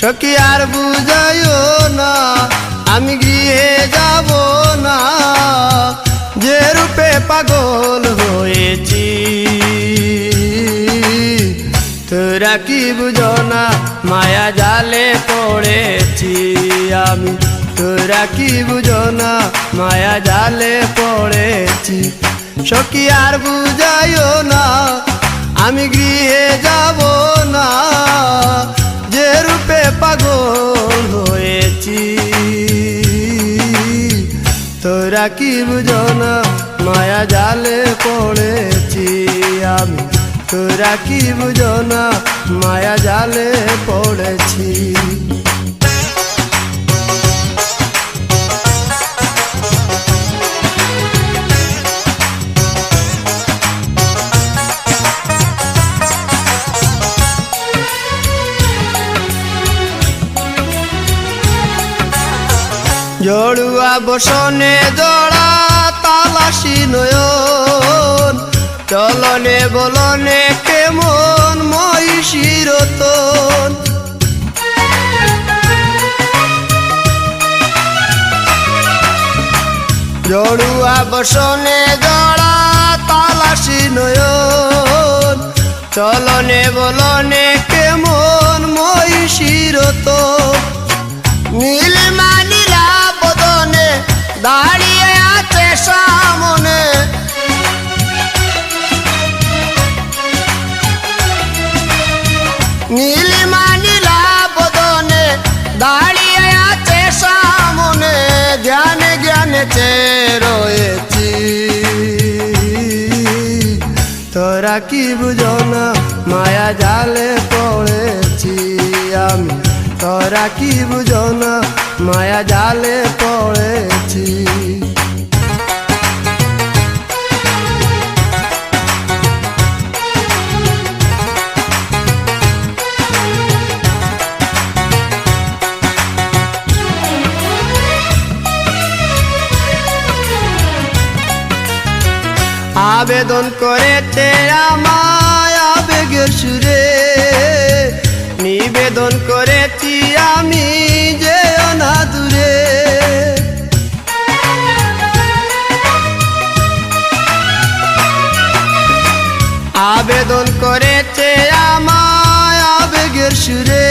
সখী আর বুঝাইও না আমি গৃহে যাব না, যে রূপে পাগল হয়েছি। তোরা কি বুঝো না মায়া জালে পড়েছি আমি, তোরা কি বুঝো না মায়া জালে পড়েছি। সখী আর বুঝাইও না আমি গৃহে যাব না, যে রূপে পাগল হয়েছি। তোরা কি বুঝো না মায়া জালে পড়েছি আমি, তোরা কি বুঝো না মায়া জালে পড়েছি। জড়ুয়া বসনে জড়া তালাশি নয়ন, চলনে বলনে কেমন মহিষীর তন। জড়ুয়া বসনে জড়া তালাশি নয়ন, চলনে বলনে কেমন মহিষীর তন। নীলিমা নীলা বদনে দাঁড়িয়ে আছে সামনে, নীলিমা নীলা বদনে দাঁড়িয়ে আছে সামনে, জ্ঞানে জ্ঞানে চেয়ে রয়েছি। তোরা কি বুঝো না মায়া জালে পড়েছি আমি, তোরা কি বুঝো না মায়া জালে পড়েছি। আবেদন করেছে আমায় আবেগের সুরে, নিবেদন করেছি আমি যে অনাদুরে। আবেদন করেছে আমায় আবেগের সুরে,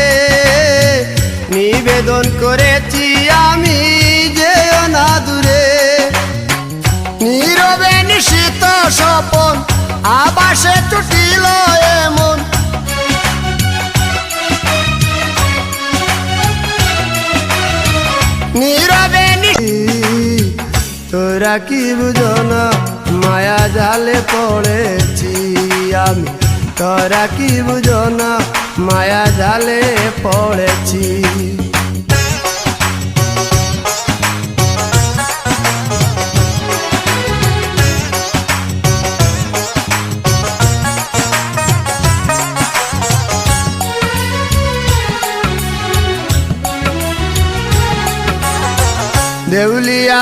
নিবেদন করেছি আমি যে অনাদুরে। নীরবে নিশিত স্বপন আবাসে ছুটিল এমন, নীরবে তোরা কি বুঝো না মায়া জালে পড়েছি আমি, তোরা কি বুঝো না মায়া জালে পড়েছি। দেউলিয়া